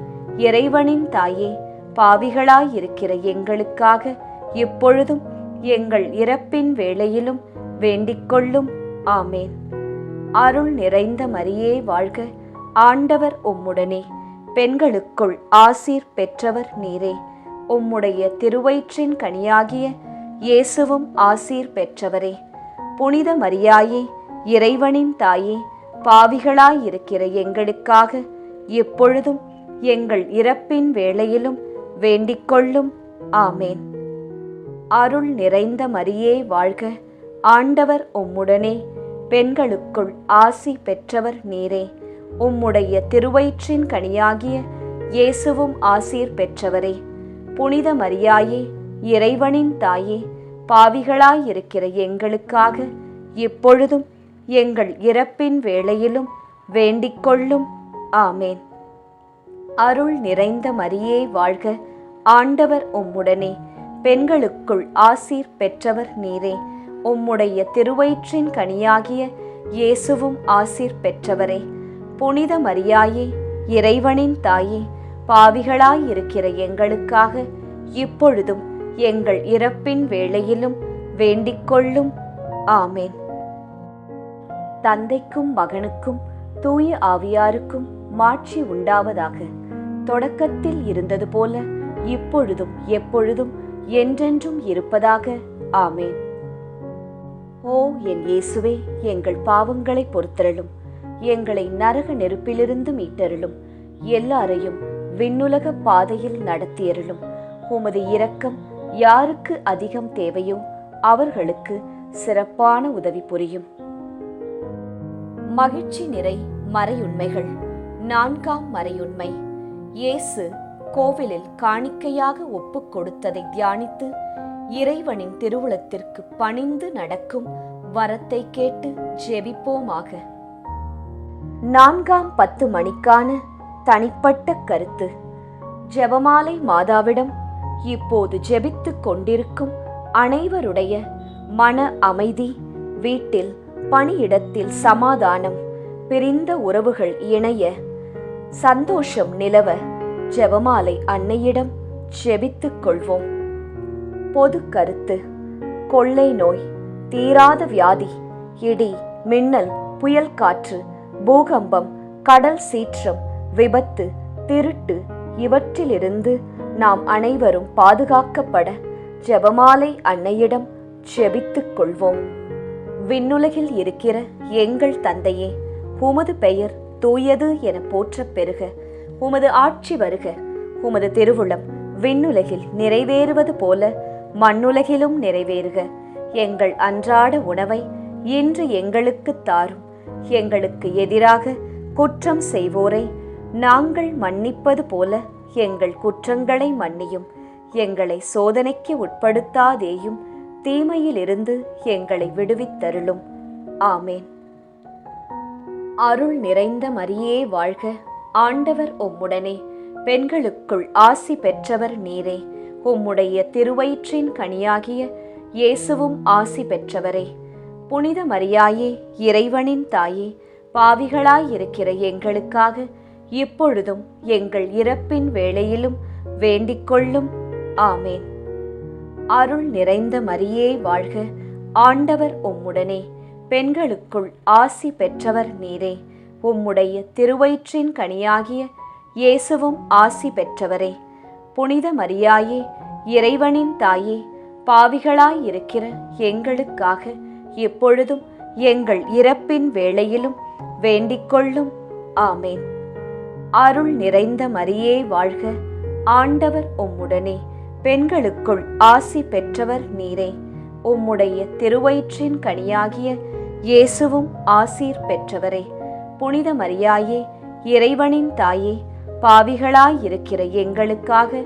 இறைவனின் தாயே, பாவிகளாயிருக்கிற எங்களுக்காக இப்பொழுதும் எங்கள் இறப்பின் வேளையிலும் வேண்டிக்கொள்ளும். ஆமேன். அருள் நிறைந்த மரியே வாழ்க. ஆண்டவர் உம்முடனே. பெண்களுக்குள் ஆசீர் பெற்றவர் நீரே. உம்முடைய திருவயிற்றின் கனியாகிய இயேசுவும் ஆசீர் பெற்றவரே. புனித மரியாயே, இறைவனின் தாயே, பாவிகளாயிருக்கிற எங்களுக்காக இப்பொழுதும் எங்கள் இறப்பின் வேளையிலும் வேண்டிக்கொள்ளும். ஆமேன். அருள் நிறைந்த மரியே வாழ்க. ஆண்டவர் உம்முடனே. பெண்களுக்குள் ஆசி பெற்றவர் நீரே. உம்முடைய திருவயிற்றின் கனியாகிய இயேசுவும் ஆசீர் பெற்றவரே. புனித மரியாயே, இறைவனின் தாயே, பாவிகளாயிருக்கிற எங்களுக்காக இப்பொழுதும் எங்கள் இறப்பின் வேளையிலும் வேண்டிக்கொள்ளும். ஆமேன். அருள் நிறைந்த மரியே வாழ்க. ஆண்டவர் உம்முடனே. பெண்களுக்குள் ஆசீர் பெற்றவர் நீரே. உம்முடைய திருவயிற்றின் கனியாகிய இயேசுவும் ஆசீர் பெற்றவரே. புனித மரியாயே, இறைவனின் தாயே, பாவிகளாயிருக்கிற எங்களுக்காக இப்பொழுதும் எங்கள் இறப்பின் வேளையிலும் வேண்டிக்கொள்ளும். ஆமேன். தந்தைக்கும் மகனுக்கும் தூய ஆவியாருக்கும் மாட்சி உண்டாவதாக. தொடக்கத்தில் இருந்தது போல இப்பொழுதும் எப்பொழுதும் என்றென்றும் இருப்பதாக. ஆமேன். ஓ என் இயேசுவே, எங்கள் பாவங்களை பொறுத்தருளும். எங்களை நரக நெருப்பிலிருந்து மீட்டருளும். எல்லாரையும் விண்ணுலக பாதையில் நடத்தியருளும். உமது இரக்கம் யாருக்கு அதிகம் தேவையோ அவர்களுக்கு சிறப்பான உதவி புரியும். மகிழ்ச்சி நிறை மறையுண்மைகள். 4ஆம் மறையுண்மை. இயேசு கோவிலில் காணிக்கையாக ஒப்புக் கொடுத்ததை தியானித்து இறைவனின் திருவுளத்திற்கு பணிந்து நடக்கும் வரத்தை கேட்டு ஜெபிப்போமாக. 4ஆம் 10 மணிக்கான தனிப்பட்ட கருத்து. ஜெபமாலை மாதாவிடம் இப்போது ஜெபித்துக் கொண்டிருக்கும் அனைவருடைய மன அமைதி, வீட்டில் பணியிடத்தில் சமாதானம், பிரிந்த உறவுகள் இணைய சந்தோஷம் நிலவ ஜெபமாலை அன்னையிடம் ஜெபித்துக் கொள்வோம். பொது கருத்து. கொள்ளை நோய், தீராத வியாதி, இடி, மின்னல், புயல் காற்று, பூகம்பம், கடல் சீற்றம், விபத்து, திருட்டு இவற்றிலிருந்து நாம் அனைவரும் பாதுகாக்கப்பட ஜெபமாலை அன்னையிடம் ஜெபித்துக் கொள்வோம். விண்ணுலகில் இருக்கிற எங்கள் தந்தையே, உமது பெயர் தூயது என போற்றப் பெறுக. உமது ஆட்சி வருக. உமது திருவுளம் விண்ணுலகில் நிறைவேறுவது போல மண்ணுலகிலும் நிறைவேறுக. எங்கள் அன்றாட உணவை இன்று எங்களுக்கு தாரும். எங்களுக்கு எதிராக குற்றம் செய்வோரை நாங்கள் மன்னிப்பது போல எங்கள் குற்றங்களை மன்னியும். எங்களை சோதனைக்கு உட்படுத்தாதேயும், தீமையிலிருந்து எங்களை விடுவித்தருளும். ஆமேன். அருள் நிறைந்த மரியே வாழ்க. ஆண்டவர் உம்முடனே. பெண்களுக்குள் ஆசி பெற்றவர் நீரே. உம்முடைய திருவயிற்றின் கனியாகிய இயேசுவும் ஆசி பெற்றவரே. புனித மரியாயே, இறைவனின் தாயே, பாவிகளாயிருக்கிற எங்களுக்காக இப்பொழுதும் எங்கள் இறப்பின் வேளையிலும் வேண்டிக்கொள்ளும். ஆமேன். அருள் நிறைந்த மரியே வாழ்க. ஆண்டவர் உம்முடனே. பெண்களுக்குள் ஆசி பெற்றவர் நீரே. உம்முடைய திருவயிற்றின் கனியாகிய இயேசுவும் ஆசி பெற்றவரே. புனித மரியாயே, இறைவனின் தாயே, பாவிகளாயிருக்கிற எங்களுக்காக இப்பொழுதும் எங்கள் இறப்பின் வேளையிலும் வேண்டிக்கொள்ளும். ஆமேன். அருள் நிறைந்த மரியே வாழ்க. ஆண்டவர் உம்முடனே. பெண்களுக்குள் ஆசி பெற்றவர் நீரே. உம்முடைய திருவயிற்றின் கனியாகிய இயேசுவும் ஆசீர் பெற்றவரே. புனித மரியாயே, இறைவனின் தாயே, பாவிகளாயிருக்கிற எங்களுக்காக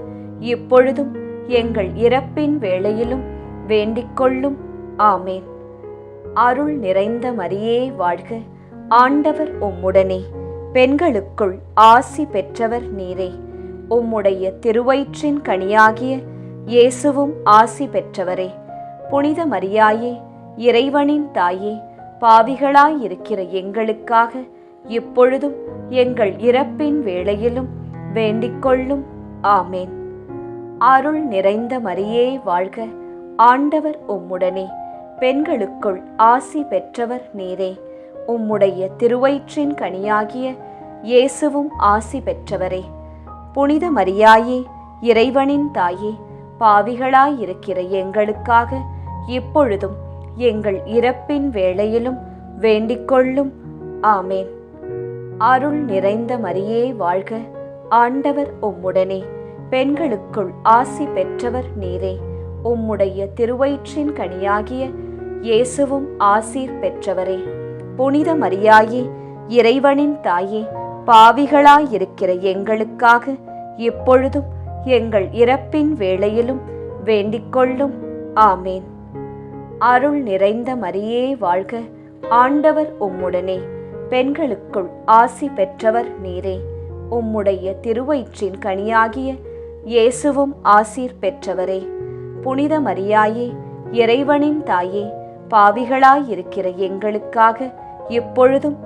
இப்பொழுதும் எங்கள் இறப்பின் வேளையிலும் வேண்டிக்கொள்ளும். ஆமேன். அருள் நிறைந்த மரியே வாழ்க. ஆண்டவர் உம்முடனே. பெண்களுக்குள் ஆசி பெற்றவர் நீரே. உம்முடைய திருவயிற்றின் கனியாகிய இயேசுவும் ஆசி பெற்றவரே. புனித மரியாயே, இறைவனின் தாயே, பாவிகளாயிருக்கிற எங்களுக்காக இப்பொழுதும் எங்கள் இறப்பின் வேளையிலும் வேண்டிக்கொள்ளும். ஆமேன். அருள் நிறைந்த மரியே வாழ்க. ஆண்டவர் உம்முடனே. பெண்களுக்குள் ஆசி பெற்றவர் நீரே. உம்முடைய திருவயிற்றின் கனியாகிய இயேசுவும் ஆசி பெற்றவரே. புனித மரியாயே, இறைவனின் தாயே, பாவிகளாயிருக்கிற எங்களுக்காக இப்பொழுதும் எங்கள் இறப்பின் வேளையிலும் வேண்டிக்கொள்ளும். ஆமேன். அருள் நிறைந்த மரியே வாழ்க. ஆண்டவர் உம்முடனே. பெண்களுக்குள் ஆசி பெற்றவர் நீரே. உம்முடைய திருவயிற்றின் கனியாகிய இயேசுவும் ஆசீர் பெற்றவரே. புனித மரியாயே, இறைவனின் தாயே, பாவிகளாயிருக்கிற எங்களுக்காக இப்பொழுதும் எங்கள் இறப்பின் வேளையிலும் வேண்டிக்கொள்ளும். ஆமேன். அருள் நிறைந்த மரியே வாழ்க. ஆண்டவர் உம்முடனே. பெண்களுக்குள் ஆசி பெற்றவர் நீரே. உம்முடைய திருவயிற்றின் கனியாகிய இயேசுவும் ஆசீர் பெற்றவரே. புனித மரியாயே, இறைவனின் தாயே, பாவிகளாயிருக்கிற எங்களுக்காக இப்பொழுதும்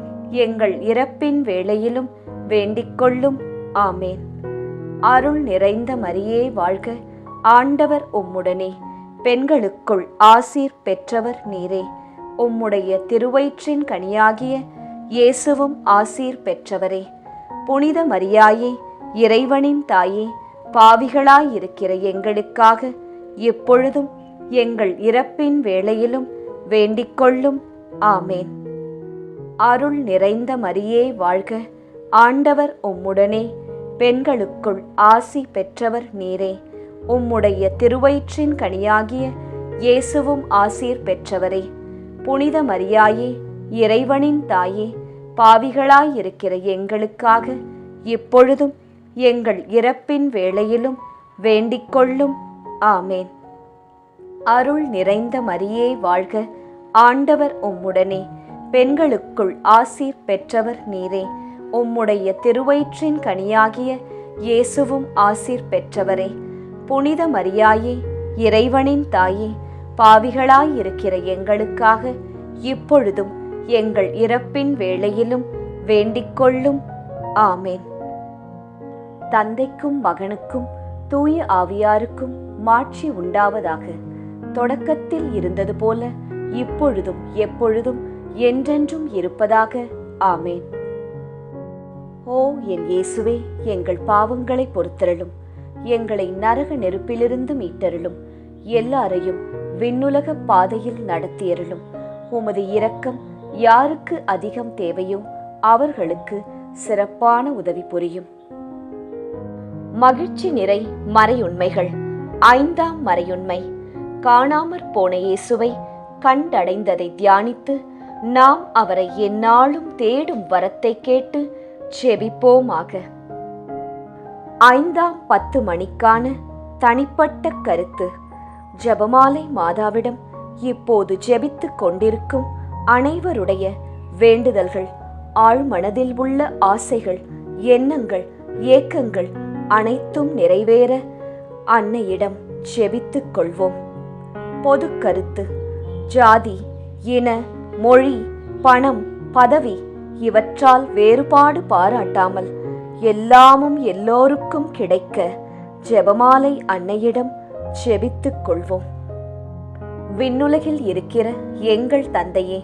எங்கள் இறப்பின் வேளையிலும் வேண்டிக்கொள்ளும். ஆமேன். அருள் நிறைந்த மரியே வாழ்க. ஆண்டவர் உம்முடனே. பெண்களுக்குள் ஆசீர் பெற்றவர் நீரே. உம்முடைய திருவயிற்றின் கனியாகிய இயேசுவும் ஆசீர் பெற்றவரே. புனித மரியாயே, இறைவனின் தாயே, பாவிகளாயிருக்கிற எங்களுக்காக இப்பொழுதும் எங்கள் இறப்பின் வேளையிலும் வேண்டிக்கொள்ளும். ஆமேன். அருள் நிறைந்த மரியே வாழ்க, ஆண்டவர் உம்முடனே, பெண்களுக்குள் ஆசி பெற்றவர் நீரே. உம்முடைய திருவயிற்றின் கனியாகிய இயேசுவும் ஆசீர் பெற்றவரே. புனித மரியாயே, இறைவனின் தாயே, பாவிகளாயிருக்கிற எங்களுக்காக இப்பொழுதும் எங்கள் இறப்பின் வேளையிலும் வேண்டிக்கொள்ளும். ஆமேன். அருள் நிறைந்த மரியே வாழ்க, ஆண்டவர் உம்முடனே, பெண்களுக்குள் ஆசீர் பெற்றவர் நீரே. உம்முடைய திருவயிற்றின் கனியாகிய இயேசுவும் ஆசீர் பெற்றவரே. புனித மரியாயே, இறைவனின் தாயே, பாவிகளாயிருக்கிற எங்களுக்காக இப்பொழுதும் எங்கள் இறப்பின் வேளையிலும் வேண்டிக்கொள்ளும். ஆமேன். தந்தைக்கும் மகனுக்கும் தூய ஆவியாருக்கும் மாட்சி உண்டாவதாக. தொடக்கத்தில் இருந்தது போல இப்பொழுதும் எப்பொழுதும் என்றென்றும் இருப்பதாக. ஆமேன். ஓ என் இயேசுவே, எங்கள் பாவங்களை பொறுத்தருளும், எங்களை நரக நெருப்பிலிருந்து மீட்டருளும், எல்லாரையும் விண்ணுலக பாதையில் நடத்தியருளும். உமது இரக்கம் யாருக்கு அதிகம் தேவையோ அவர்களுக்கு சிறப்பான உதவி புரியும். மகிழ்ச்சி நிறை மறையுண்மைகள். 5ஆம் மறையுண்மை. காணாமற் போன இயேசுவை கண்டடைந்ததை தியானித்து நாம் அவரை எந்நாளும் தேடும் வரத்தை கேட்டு ஜெபிப்போமாக. 5ஆம் 10 மணிக்கான தனிப்பட்ட கருத்து. ஜெபமாலை மாதாவிடம் இப்போது ஜெபித்துக் கொண்டிருக்கும் அனைவருடைய வேண்டுதல்கள், ஆழ்மனதில் உள்ள ஆசைகள், எண்ணங்கள், ஏக்கங்கள் அனைத்தும் நிறைவேற அன்னையிடம் ஜெபித்துக் கொள்வோம். பொது கருத்து. ஜாதி, இன, மொழி, பணம், பதவி இவற்றால் வேறுபாடு பாராட்டாமல் எல்லாமும் எல்லோருக்கும் கிடைக்க ஜெபமாலை அன்னையிடம் ஜெபித்துக் கொள்வோம். விண்ணுலகில் இருக்கிற எங்கள் தந்தையே,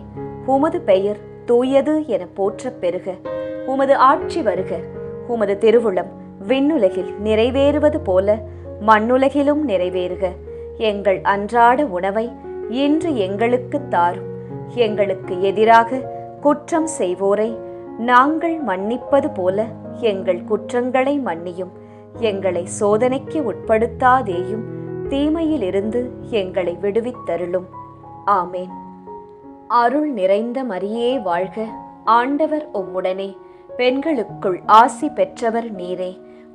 உமது பெயர் தூயது என போற்றப் பெறுக. உமது ஆட்சி வருக. உமது திருவுளம் விண்ணுலகில் நிறைவேறுவது போல மண்ணுலகிலும் நிறைவேறுக. எங்கள் அன்றாட உணவை இன்று எங்களுக்கு தாரும். எங்களுக்கு எதிராக குற்றம் செய்வோரை நாங்கள் மன்னிப்பது போல எங்கள் குற்றங்களை மன்னியும். எங்களை சோதனைக்கு உட்படுத்தாதேயும், தீமையிலிருந்து எங்களை விடுவித்தருளும். ஆமேன். அருள் நிறைந்த மரியே வாழ்க, ஆண்டவர் உம்முடனே, பெண்களுக்குள் ஆசி பெற்றவர் நீரே.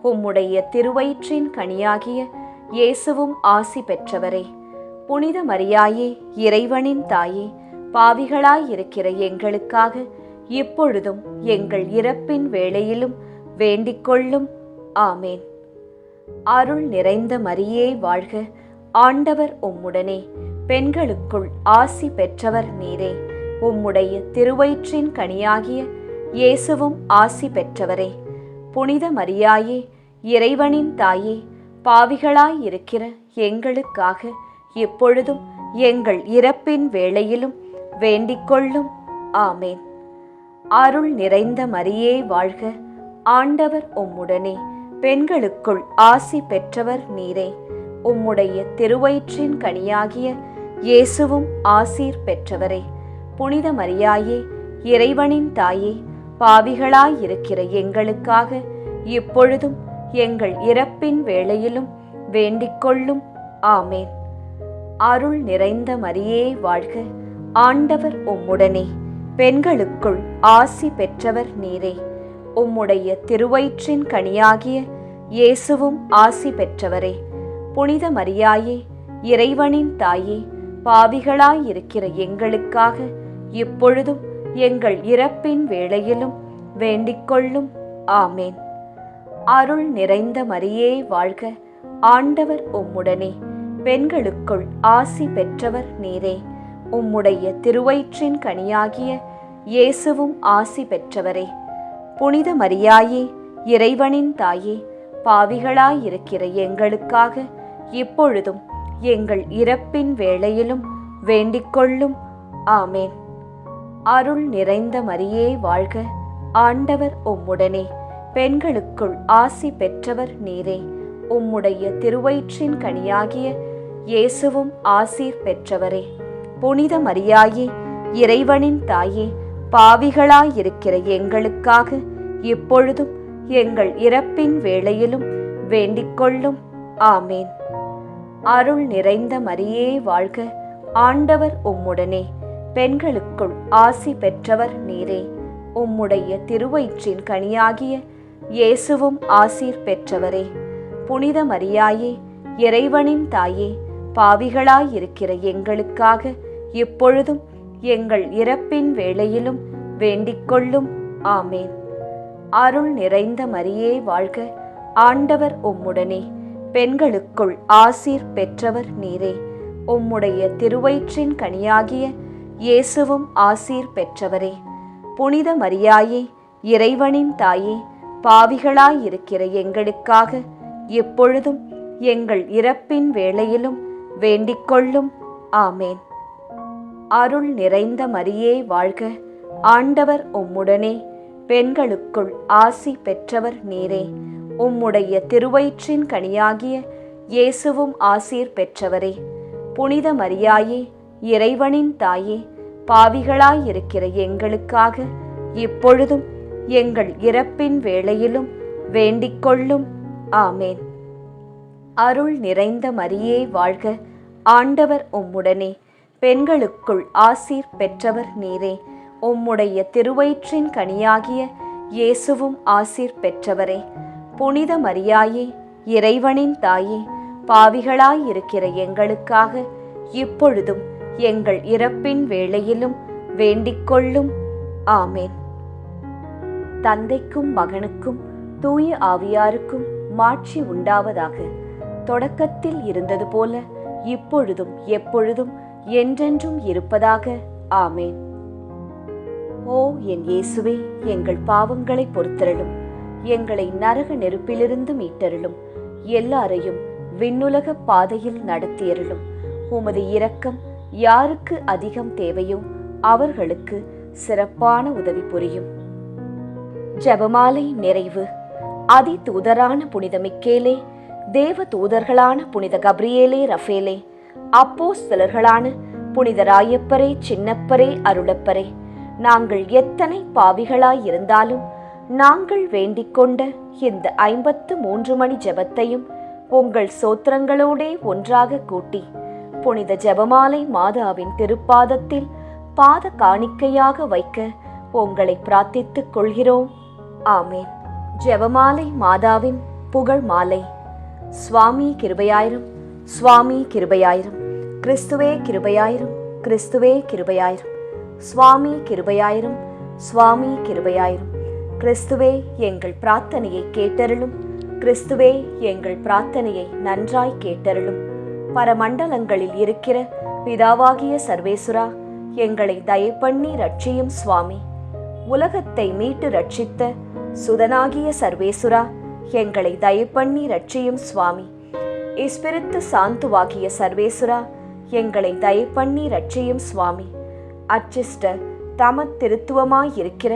உம்முடைய திருவயிற்றின் கனியாகிய இயேசுவும் ஆசி பெற்றவரே. புனித மரியாயே, இறைவனின் தாயே, பாவிகளாயிருக்கிற எங்களுக்காக இப்பொழுதும் எங்கள் இறப்பின் வேளையிலும் வேண்டிக்கொள்ளும். ஆமேன். அருள் நிறைந்த மரியே வாழ்க, ஆண்டவர் உம்முடனே, பெண்களுக்குள் ஆசி பெற்றவர் நீரே. உம்முடைய திருவயிற்றின் கனியாகிய இயேசுவும் ஆசி பெற்றவரே. புனித மரியாயே, இறைவனின் தாயே, பாவிகளாயிருக்கிற எங்களுக்காக இப்பொழுதும் எங்கள் இறப்பின் வேளையிலும் வேண்டிக்கொள்ளும். ஆமேன். அருள் நிறைந்த மரியே வாழ்க, ஆண்டவர் உம்முடனே, பெண்களுக்குள் ஆசி பெற்றவர் நீரே. உம்முடைய திருவயிற்றின் கனியாகிய இயேசுவும் ஆசீர் பெற்றவரே. புனித மரியாயே, இறைவனின் தாயே, பாவிகளாயிருக்கிற எங்களுக்காக இப்பொழுதும் எங்கள் இறப்பின் வேளையிலும் வேண்டிக்கொள்ளும். ஆமேன். அருள் நிறைந்த மரியே வாழ்க, ஆண்டவர் உம்முடனே, பெண்களுக்குள் ஆசி பெற்றவர் நீரே. உம்முடைய திருவயிற்றின் கனியாகிய இயேசுவும் ஆசி பெற்றவரே. புனித மரியாயே, இறைவனின் தாயே, பாவிகளாயிருக்கிற எங்களுக்காக இப்பொழுதும் எங்கள் இறப்பின் வேளையிலும் வேண்டிக்கொள்ளும். ஆமேன். அருள் நிறைந்த மரியே வாழ்க, ஆண்டவர் உம்முடனே, பெண்களுக்குள் ஆசி பெற்றவர் நீரே. உம்முடைய திருவயிற்றின் கனியாகிய இயேசுவும் ஆசி பெற்றவரே. புனித மரியாயே, இறைவனின் தாயே, பாவிகளாயிருக்கிற எங்களுக்காக இப்பொழுதும் எங்கள் இறப்பின் வேளையிலும் வேண்டிக்கொள்ளும். ஆமேன். அருள் நிறைந்த மரியே வாழ்க, ஆண்டவர் உம்முடனே, பெண்களுக்குள் ஆசி பெற்றவர் நீரே. உம்முடைய திருவயிற்றின் கனியாகிய இயேசுவும் ஆசீர் பெற்றவரே. புனித மரியாயே, இறைவனின் தாயே, பாவிகளாயிருக்கிற எங்களுக்காக இப்பொழுதும் எங்கள் இறப்பின் வேளையிலும் வேண்டிக்கொள்ளும். ஆமேன். அருள் நிறைந்த மரியே வாழ்க, ஆண்டவர் உம்முடனே. பெண்களுக்குள் ஆசி பெற்றவர் நீரே. உம்முடைய திருவயிற்றின் கனியாகிய இயேசுவும் ஆசீர் பெற்றவரே. புனித மரியாயே, இறைவனின் தாயே, பாவிகளாயிருக்கிற எங்களுக்காக இப்பொழுதும் எங்கள் இறப்பின் வேளையிலும் வேண்டிக்கொள்ளும். ஆமேன். அருள் நிறைந்த மரியே வாழ்க, ஆண்டவர் உம்முடனே. பெண்களுக்குள் ஆசீர் பெற்றவர் நீரே. உம்முடைய திருவயிற்றின் கனியாகிய இயேசுவும் ஆசீர் பெற்றவரே. புனித மரியாயே, இறைவனின் தாயே, பாவிகளாயிருக்கிற எங்களுக்காக எப்பொழுதும் எங்கள் இறப்பின் வேளையிலும் வேண்டிக்கொள்ளும். ஆமேன். அருள் நிறைந்த மரியே வாழ்க, ஆண்டவர் உம்முடனே. பெண்களுக்குள் ஆசி பெற்றவர் நீரே. உம்முடைய திருவயிற்றின் கனியாகிய இயேசுவும் ஆசீர் பெற்றவரே. புனித மரியாயே, இறைவனின் தாயே, பாவிகளாயிருக்கிற எங்களுக்காக இப்பொழுதும் எங்கள் இறப்பின் வேளையிலும் வேண்டிக்கொள்ளும். ஆமேன். அருள் நிறைந்த மரியே வாழ்க, ஆண்டவர் உம்முடனே. பெண்களுக்குள் ஆசீர் பெற்றவர் நீரே. உம்முடைய திருவயிற்றின் கனியாகிய இயேசுவும் ஆசீர் பெற்றவரே. புனித மரியாயே, இறைவனின் தாயே, பாவிகளாயிருக்கிற எங்களுக்காக இப்பொழுதும் எங்கள் இறப்பின் வேளையிலும் வேண்டிக்கொள்ளும். ஆமேன். தந்தைக்கும் மகனுக்கும் தூய ஆவியாருக்கும் மாட்சி உண்டாவதாக. தொடக்கத்தில் இருந்தது போல இப்பொழுதும் எப்பொழுதும் என்றென்றும் இருப்பதாக. ஆமேன். ஓ என் இயேசுவே, எங்கள் பாவங்களை பொறுத்தருளும். எங்களை நரக நெருப்பிலிருந்து மீட்டருளும். எல்லாரையும் விண்ணுலக பாதையில் நடத்தியருளும். உமது இரக்கம் யாருக்கு அதிகம் தேவையோ அவர்களுக்கு சிறப்பான உதவி புரியும். ஜெபமாலை நிறைவு. அதி தூதரான புனித மிக்கேலே, தேவ தூதர்களான புனித கப்ரியேலே, ரஃபேலே, அப்போஸ்தலர்களான புனித ராயப்பரே, சின்னப்பரே, அருளப்பரே, நாங்கள் எத்தனை பாவிகளாயிருந்தாலும் நாங்கள் வேண்டிக்கொண்ட இந்த 53 மணி ஜெபத்தையும் உங்கள் சோத்திரங்களோடே ஒன்றாக கூட்டி புனித ஜெபமாலை மாதாவின் திருப்பாதத்தில் பாத காணிக்கையாக வைக்க உங்களை பிரார்த்தித்துக் கொள்கிறோம். ஆமேன். ஜெபமாலை மாதாவின் புகழ் மாலை. சுவாமி கிருபையாயிரும், சுவாமி கிருபையாயிரும், கிறிஸ்துவே கிருபையாயிரும், கிறிஸ்துவே கிருபையாயிரும், சுவாமி கிருபையாயிரும், சுவாமி கிருபையாயிரும். கிறிஸ்துவே எங்கள் பிரார்த்தனையை கேட்டருளும். கிறிஸ்துவே எங்கள் பிரார்த்தனையை நன்றாய் கேட்டருளும். பரமண்டலங்களில் இருக்கிற பிதாவாகிய சர்வேசுரா, எங்களை தயப்பண்ணி ரட்சியும் சுவாமி. உலகத்தை மீட்டு ரட்சித்த சுதனாகிய சர்வேசுரா, எங்களை தயப்பண்ணி ரட்சியும் சுவாமி. இஸ்பிரித்து சாந்துவாகிய சர்வேசுரா, எங்களை தயப்பண்ணி ரட்சியும் சுவாமி. அச்சிஷ்ட தம திருத்துவமாயிருக்கிற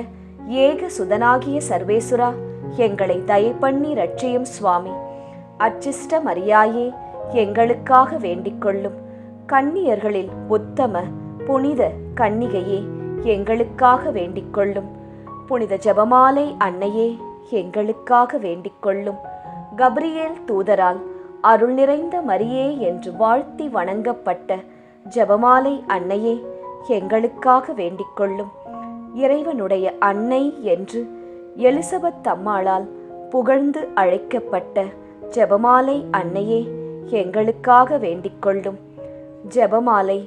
ஏக சுதனாகிய சர்வேசுரா, எங்களை தயப்பண்ணி ரட்சியும் சுவாமி. அச்சிஷ்ட மரியாயே, எங்களுக்காக வேண்டிக்கொள்ளும். கன்னியர்களில் உத்தம புனித கன்னிகையே, எங்களுக்காக வேண்டிக்கொள்ளும். புனித ஜெபமாலை அன்னையே, எங்களுக்காக வேண்டிக்கொள்ளும். கப்ரியேல் தூதரால் அருள் நிறைந்த மரியே என்று வாழ்த்தி வணங்கப்பட்ட ஜெபமாலை அன்னையே, எங்களுக்காக வேண்டிக்கொள்ளும். இறைவனுடைய அன்னை என்று எலிசபெத் அம்மாளால் புகழ்ந்து அழைக்கப்பட்ட ஜெபமாலை அன்னையே, எங்களுக்காக வேண்டிக்கொள்ளும். ஜெபமாலை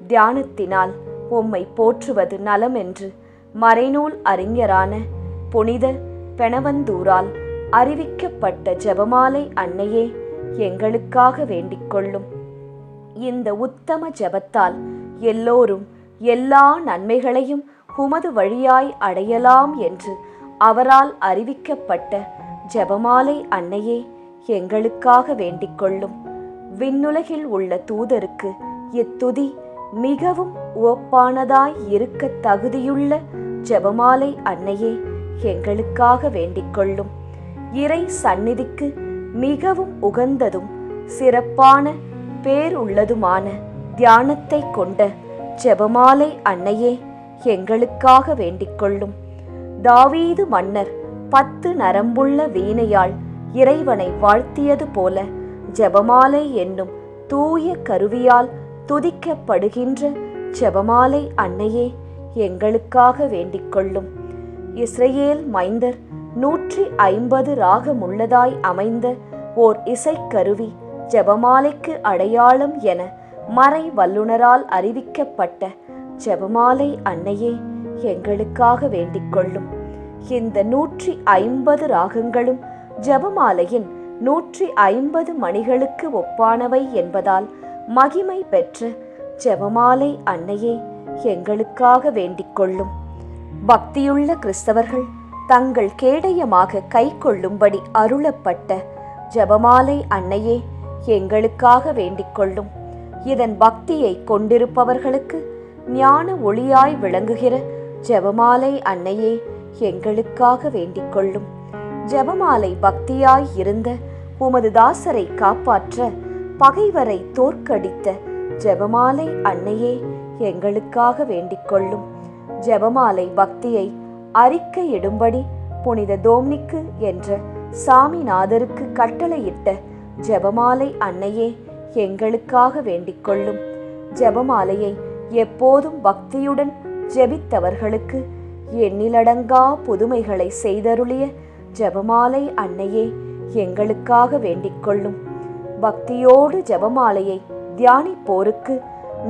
தியானத்தினால் உம்மை போற்றுவது நலம் என்று மறைநூல் அறிஞரான புனித பெனவந்தூரால் அறிவிக்கப்பட்ட ஜெபமாலை அன்னையே, எங்களுக்காக வேண்டிக்கொள்ளும். இந்த உத்தம ஜெபத்தால் எல்லோரும் எல்லா நன்மைகளையும் உமது வழியாய் அடையலாம் என்று அவரால் அறிவிக்கப்பட்ட ஜெபமாலை அன்னையே, எங்களுக்காக வேண்டிக்கொள்ளும். விண்ணுலகில் உள்ள தூதருக்கு இத்துதி மிகவும் உவப்பானதாய் இருக்க தகுதியுள்ள ஜெபமாலை அன்னையே, எங்களுக்காக வேண்டிக்கொள்ளும். இறை சந்நிதிக்கு மிகவும் உகந்ததும் சிறப்பான பேருள்ளதுமான தியானத்தை கொண்ட ஜெபமாலை அன்னையே எங்களுக்காக வேண்டிக்கொள்ளும். தாவீது மன்னர் 10 நரம்புள்ள வீணையால் இறைவனை வாழ்த்தியது போல ஜெபமாலை என்னும் தூய கருவியால் துதிக்கப்படுகின்ற ஜெபமாலை அன்னையே எங்களுக்காக வேண்டிக்கொள்ளும். இஸ்ரவேல் மைந்தர் 150 ராகமுள்ளதாய் அமைந்த ஓர் இசைக்கருவி ஜெபமாலைக்கு அடையாளம் என மறை வல்லுனரால் அறிவிக்கப்பட்ட ஜெபமாலை அன்னையே எங்களுக்காக வேண்டிக்கொள்ளும். இந்த 150 ராகங்களும் ஜெபமாலையின் 150 மணிகளுக்கு ஒப்பானவை என்பதால் மகிமை பெற்ற ஜெபமாலை அன்னையே எங்களுக்காக வேண்டிக்கொள்ளும். பக்தியுள்ள கிறிஸ்தவர்கள் தங்கள் கேடயமாக கை கொள்ளும்படி அருளப்பட்ட ஜெபமாலை அன்னையே எங்களுக்காக வேண்டிக்கொள்ளும். இதன் பக்தியை கொண்டிருப்பவர்களுக்கு ஞான ஒளியாய் விளங்குகிற ஜெபமாலை அன்னையே எங்களுக்காக வேண்டிக்கொள்ளும். ஜெபமாலை பக்தியாய் இருந்த உமது தாசரை காப்பாற்ற பகைவரை தோற்கடித்த ஜெபமாலை அன்னையே எங்களுக்காக வேண்டிக்கொள்ளும். ஜெபமாலை பக்தியை அறிக்கையிடும்படி புனித டோம்னிக்கு என்ற சாமிநாதருக்கு கட்டளையிட்ட ஜெபமாலை அன்னையே எங்களுக்காக வேண்டிக்கொள்ளும். ஜெபமாலையை எப்போதும் பக்தியுடன் ஜெபித்தவர்களுக்கு எண்ணிலடங்கா புதுமைகளை செய்தருளிய ஜெபமாலை அன்னையே எங்களுக்காக வேண்டிக்கொள்ளும். பக்தியோடு ஜெபமாலையை தியானிப்போருக்கு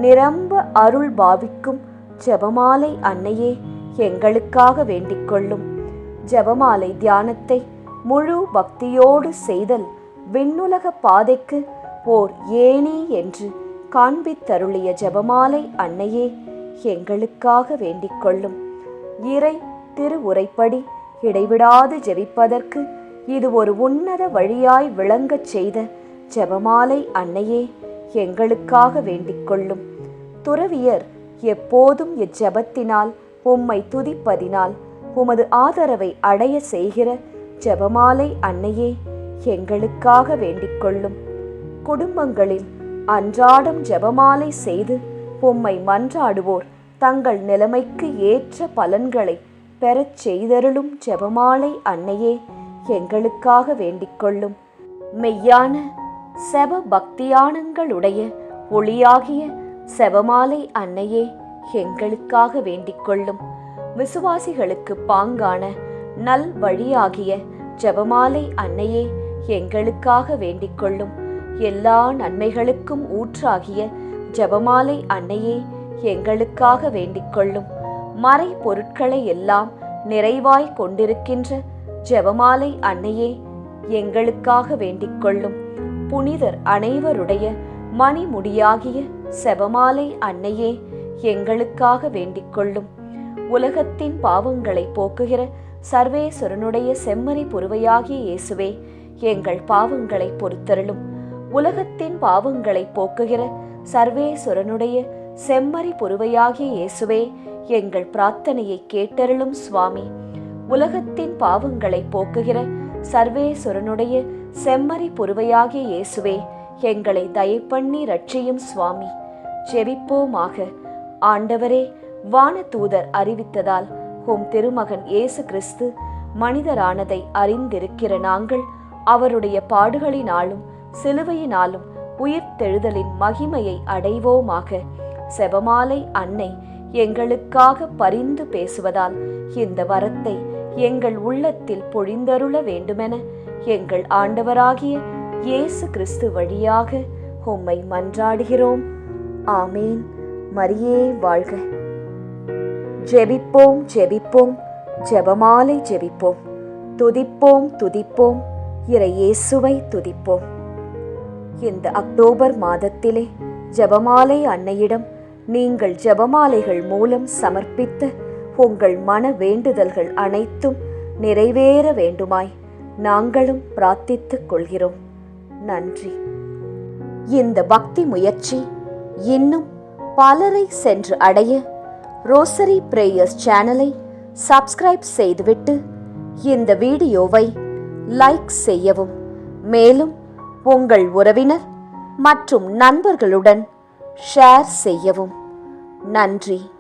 நிரம்ப அருள் பாவிக்கும் ஜெபமாலை அன்னையே எங்களுக்காக வேண்டிக்கொள்ளும். ஜெபமாலை தியானத்தை முழு பக்தியோடு செய்தல் விண்ணுலக பாதைக்கு ஓர் ஏணி என்று காண்பித்தருளிய ஜெபமாலை அன்னையே எங்களுக்காக வேண்டிக்கொள்ளும். இறை திருவுரைப்படி இடைவிடாது ஜெபிப்பதற்கு இது ஒரு உன்னத வழியாய் விளங்கச் செய்த ஜெபமாலை அன்னையே எங்களுக்காக வேண்டிக்கொள்ளும். துறவியர் எப்போதும் இச்செபத்தினால் உம்மை துதிப்பதினால் உமது ஆதரவை அடைய செய்கிற ஜெபமாலை அன்னையே எங்களுக்காக வேண்டிக்கொள்ளும். குடும்பங்களில் அன்றாடம் ஜெபமாலை செய்து உம்மை மன்றாடுவோர் தங்கள் நிலைமைக்கு ஏற்ற பலன்களை பெறச் செய்தருளும் ஜெபமாலை அன்னையே எங்களுக்காக வேண்டிக்கொள்ளும். மெய்யான செப பக்தியானங்களுடைய ஒளியாகிய செபமாலை அன்னையே எங்களுக்காக வேண்டிக்கொள்ளும். விசுவாசிகளுக்கு பாங்கான நல் வழியாகிய ஜெபமாலை அன்னையே எங்களுக்காக வேண்டிக்கொள்ளும். எல்லா நன்மைகளுக்கும் ஊற்றாகிய ஜெபமாலை அன்னையே எங்களுக்காக வேண்டிக்கொள்ளும். மறை பொருட்களை எல்லாம் நிறைவாய் கொண்டிருக்கின்ற ஜெபமாலை அன்னையே எங்களுக்காக வேண்டிக்கொள்ளும். புனிதர் அனைவருடைய மணிமுடியாகிய செபமாலை அன்னையே எங்களுக்காக வேண்டிக்கொள்ளும். உலகத்தின் பாவங்களை போக்குகிற சர்வேஸ்வரனுடைய செம்மறி புருவையாகிய இயேசுவே எங்கள் பாவங்களை பொறுத்தருளும். உலகத்தின் பாவங்களை போக்குகிற சர்வேஸ்வரனுடைய செம்மறி புருவையாகிய இயேசுவே எங்கள் பிரார்த்தனையை கேட்டருளும் சுவாமி. உலகத்தின் பாவங்களை போக்குகிற சர்வேஸ்வரனுடைய செம்மறி புருவையாகிய இயேசுவே எங்களை தயப்பண்ணி ரட்சியும் சுவாமி. ஜெபிப்போமாக. ஆண்டவரே, வானதூதர் அறிவித்ததால் உம் திருமகன் இயேசு கிறிஸ்து மனிதரானதை அறிந்திருக்கிற நாங்கள் அவருடைய பாடுகளினாலும் சிலுவையினாலும் உயிர்த்தெழுதலின் மகிமையை அடைவோமாக. செபமாலை அன்னை எங்களுக்காக பரிந்து பேசுவதால் இந்த வரத்தை எங்கள் உள்ளத்தில் பொழிந்தருள வேண்டுமென எங்கள் ஆண்டவராகிய இயேசு கிறிஸ்து வழியாக உம்மை மன்றாடுகிறோம். ஆமேன். மரியே வாழ்க. ஜெபிப்போம் ஜெபிப்போம், ஜெபமாலை ஜெபிப்போம். துதிப்போம் துதிப்போம், இறை இயேசுவை துதிப்போம். இந்த அக்டோபர் மாதத்திலே ஜெபமாலை அன்னையிடம் நீங்கள் ஜெபமாலைகள் மூலம் சமர்ப்பித்த உங்கள் மன வேண்டுதல்கள் அனைத்தும் நிறைவேற வேண்டுமாய் நாங்களும் பிரார்த்தித்துக் கொள்கிறோம். நன்றி. இந்த பக்தி முயற்சி இன்னும் பலரை சென்று அடைய ரோசரி பிரேயர்ஸ் சேனலை சப்ஸ்கிரைப் செய்துவிட்டு இந்த வீடியோவை லைக் செய்யவும். மேலும் உங்கள் உறவினர் மற்றும் நண்பர்களுடன் ஷேர் செய்யவும். நன்றி.